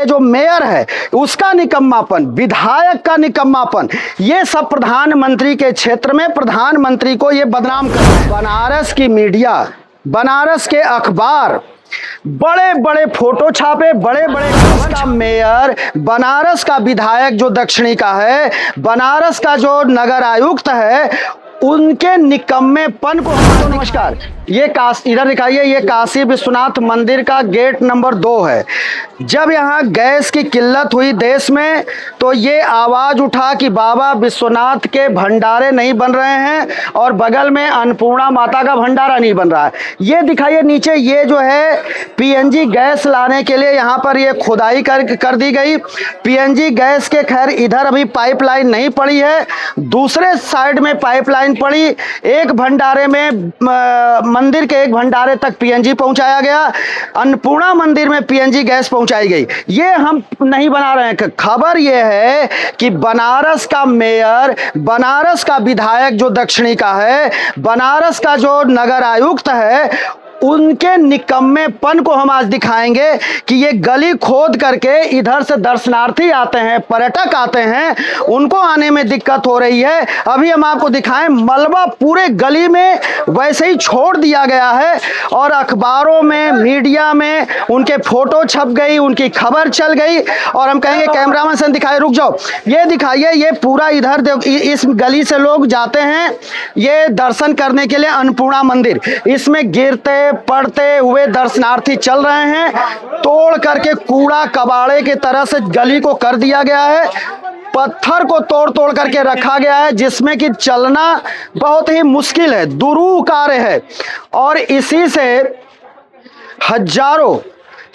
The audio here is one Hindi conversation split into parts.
जो मेयर है उसका निकम्मापन, विधायक का निकम्मापन, ये सब प्रधानमंत्री के क्षेत्र में प्रधानमंत्री को ये बदनाम कर रहे हैं। बनारस की मीडिया, बनारस के अखबार बड़े बड़े फोटो छापे, बड़े बड़े का मेयर, बनारस का विधायक जो दक्षिणी का है, बनारस का जो नगर आयुक्त है, उनके निकम्मेपन को तो नमस्कार। ये इधर दिखाइए, ये काशी विश्वनाथ मंदिर का गेट नंबर 2 है। जब यहाँ गैस की किल्लत हुई देश में तो ये आवाज उठा कि बाबा विश्वनाथ के भंडारे नहीं बन रहे हैं और बगल में अन्नपूर्णा माता का भंडारा नहीं बन रहा है। ये दिखाइए नीचे, ये जो है पीएनजी गैस लाने के लिए यहाँ पर ये खुदाई कर दी गई। पीएनजी गैस के खैर इधर अभी पाइपलाइन नहीं पड़ी है, दूसरे साइड में पाइपलाइन पड़ी। एक भंडारे में मंदिर के एक भंडारे तक पीएनजी पहुंचाया गया, अन्नपूर्णा मंदिर में पीएनजी गैस पहुंचाई गई। ये हम नहीं बना रहे हैं। खबर ये है कि बनारस का मेयर, बनारस का विधायक जो दक्षिणी का है, बनारस का जो नगर आयुक्त है, उनके निकम्मेपन को हम आज दिखाएंगे कि ये गली खोद करके इधर से दर्शनार्थी आते हैं, पर्यटक आते हैं, उनको आने में दिक्कत हो रही है। अभी हम आपको दिखाएं, मलबा पूरे गली में वैसे ही छोड़ दिया गया है और अखबारों में, मीडिया में उनके फोटो छप गई, उनकी खबर चल गई। और हम कहेंगे कैमरामैन से दिखाए, रुक जाओ, ये दिखाइए, ये पूरा इधर इस गली से लोग जाते हैं ये दर्शन करने के लिए अन्नपूर्णा मंदिर। इसमें गिरते पड़ते हुए दर्शनार्थी चल रहे हैं। तोड़ करके कूड़ा कबाड़े की तरह से गली को कर दिया गया है, पत्थर को तोड़ तोड़ करके रखा गया है, जिसमें कि चलना बहुत ही मुश्किल है, दुरूह कार्य है। और इसी से हजारों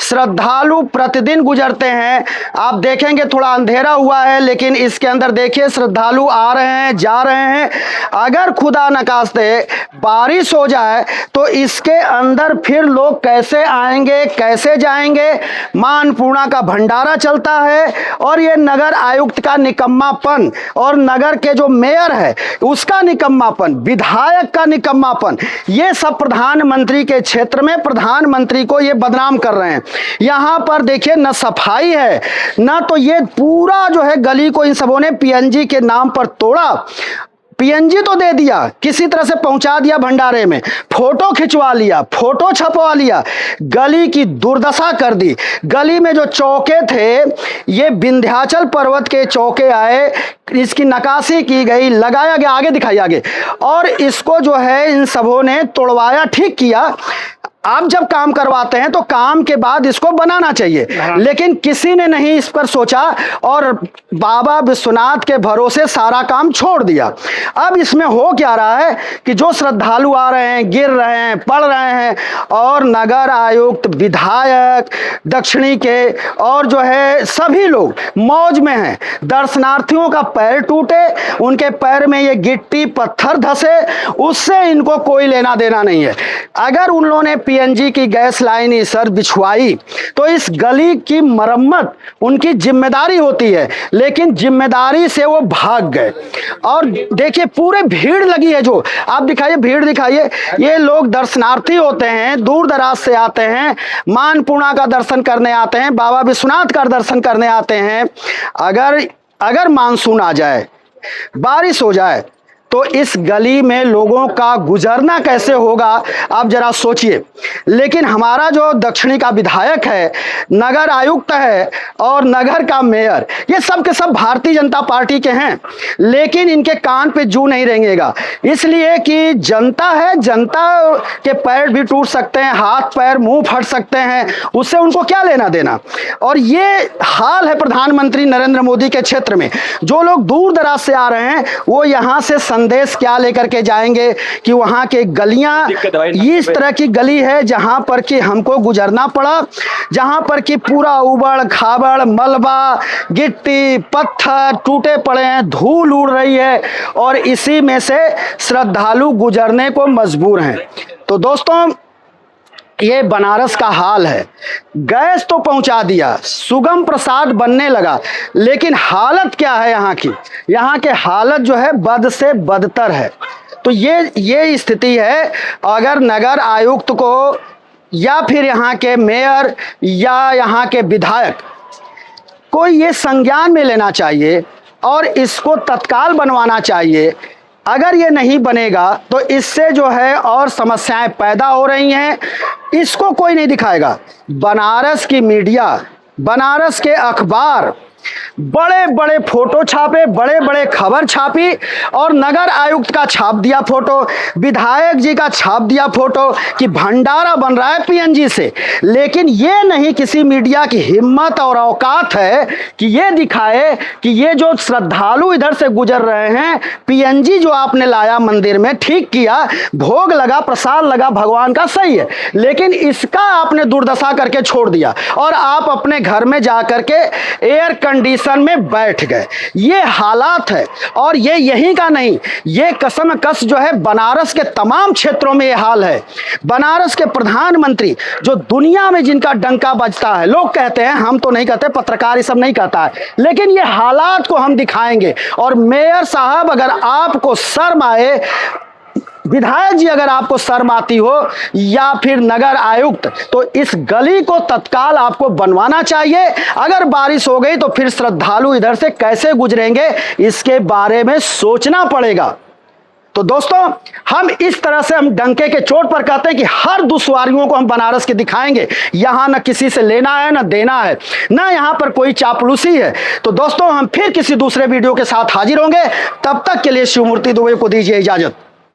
श्रद्धालु प्रतिदिन गुजरते हैं। आप देखेंगे थोड़ा अंधेरा हुआ है, लेकिन इसके अंदर देखिए श्रद्धालु आ रहे हैं, जा रहे हैं। अगर खुदा न खास्ते बारिश हो जाए तो इसके अंदर फिर लोग कैसे आएंगे, कैसे जाएंगे? मां अन्नपूर्णा का भंडारा चलता है और ये नगर आयुक्त का निकम्मापन और नगर के जो मेयर है उसका निकम्मापन, विधायक का निकम्मापन, ये सब प्रधानमंत्री के क्षेत्र में प्रधानमंत्री को ये बदनाम कर रहे हैं। यहां पर देखिए न सफाई है, ना तो ये पूरा जो है गली को इन सबों ने पीएनजी के नाम पर तोड़ा। पीएनजी तो दे दिया, किसी तरह से पहुंचा दिया भंडारे में, फोटो खिंचवा लिया, फोटो छपवा लिया, गली की दुर्दशा कर दी। गली में जो चौके थे ये विंध्याचल पर्वत के चौके आए, इसकी नक्काशी की गई, लगाया गया, आगे दिखाइए आगे, और इसको जो है इन सबों ने तोड़वाया, ठीक किया। आप जब काम करवाते हैं तो काम के बाद इसको बनाना चाहिए, लेकिन किसी ने नहीं इस पर सोचा और बाबा विश्वनाथ के भरोसे सारा काम छोड़ दिया। अब इसमें हो क्या रहा है कि जो श्रद्धालु आ रहे हैं, गिर रहे हैं, पड़ रहे हैं, और नगर आयुक्त, विधायक दक्षिणी के और जो है सभी लोग मौज में हैं। दर्शनार्थियों का पैर टूटे, उनके पैर में ये गिट्टी पत्थर धसे, उससे इनको कोई लेना देना नहीं है। अगर उन लोगों ने पीएनजी की गैस लाइन इस सर बिछवाई तो इस गली की मरम्मत उनकी जिम्मेदारी होती है, लेकिन जिम्मेदारी से वो भाग गए। और देखिए पूरे भीड़ लगी है, जो आप दिखाइए, भीड़ दिखाइए। ये लोग दर्शनार्थी होते हैं, दूर दराज से आते हैं, मां अन्नपूर्णा का दर्शन करने आते हैं, बाबा विश्वनाथ का दर्शन करने आते हैं। अगर मानसून आ जाए, बारिश हो जाए तो इस गली में लोगों का गुजरना कैसे होगा, आप जरा सोचिए। लेकिन हमारा जो दक्षिणी का विधायक है, नगर आयुक्त है और नगर का मेयर, ये सब के सब भारतीय जनता पार्टी के हैं, लेकिन इनके कान पे जू नहीं रेंगेगा, इसलिए कि जनता है, जनता के पैर भी टूट सकते हैं, हाथ पैर मुंह फट सकते हैं, उससे उनको क्या लेना देना। और ये हाल है प्रधानमंत्री नरेंद्र मोदी के क्षेत्र में। जो लोग दूर दराज से आ रहे हैं वो यहाँ से संदेश क्या लेकर के जाएंगे कि वहां के गलियां, इस तरह की गली है जहां पर कि हमको गुजरना पड़ा, जहां पर कि पूरा उबड़ खाबड़, मलबा, गिट्टी, पत्थर टूटे पड़े हैं, धूल उड़ रही है, और इसी में से श्रद्धालु गुजरने को मजबूर हैं। तो दोस्तों, ये बनारस का हाल है। गैस तो पहुंचा दिया, सुगम प्रसाद बनने लगा, लेकिन हालत क्या है यहाँ की? यहाँ के हालत जो है बद से बदतर है। तो ये स्थिति है। अगर नगर आयुक्त को या फिर यहाँ के मेयर या यहाँ के विधायक कोई ये संज्ञान में लेना चाहिए और इसको तत्काल बनवाना चाहिए। अगर ये नहीं बनेगा तो इससे जो है और समस्याएं पैदा हो रही हैं, इसको कोई नहीं दिखाएगा। बनारस की मीडिया, बनारस के अखबार बड़े बड़े फोटो छापे, बड़े बड़े खबर छापी और नगर आयुक्त का छाप दिया फोटो, विधायक जी का छाप दिया फोटो कि भंडारा बन रहा है पीएनजी से। लेकिन ये नहीं किसी मीडिया की हिम्मत और औकात है कि ये दिखाए कि ये जो श्रद्धालु इधर से गुजर रहे हैं, पीएनजी जो आपने लाया मंदिर में, ठीक किया, भोग लगा, प्रसाद लगा, भगवान का सही है, लेकिन इसका आपने दुर्दशा करके छोड़ दिया और आप अपने घर में जाकर के एयर कंडीशन में बैठ गए। ये हालात है और ये यहीं का नहीं, ये कसम कस जो है बनारस के तमाम क्षेत्रों में ये हाल है। बनारस के प्रधानमंत्री जो दुनिया में जिनका डंका बजता है, लोग कहते हैं, हम तो नहीं कहते, पत्रकार ये सब नहीं कहता है, लेकिन ये हालात को हम दिखाएंगे। और मेयर साहब अगर आपको शर्म आए, विधायक जी अगर आपको शर्म आती हो, या फिर नगर आयुक्त, तो इस गली को तत्काल आपको बनवाना चाहिए। अगर बारिश हो गई तो फिर श्रद्धालु इधर से कैसे गुजरेंगे, इसके बारे में सोचना पड़ेगा। तो दोस्तों, हम इस तरह से हम डंके के चोट पर कहते हैं कि हर दुश्वारियों को हम बनारस के दिखाएंगे। यहां न किसी से लेना है न देना है, न यहां पर कोई चापलूसी है। तो दोस्तों, हम फिर किसी दूसरे वीडियो के साथ हाजिर होंगे। तब तक के लिए शिवमूर्ति दुबे को दीजिए इजाजत।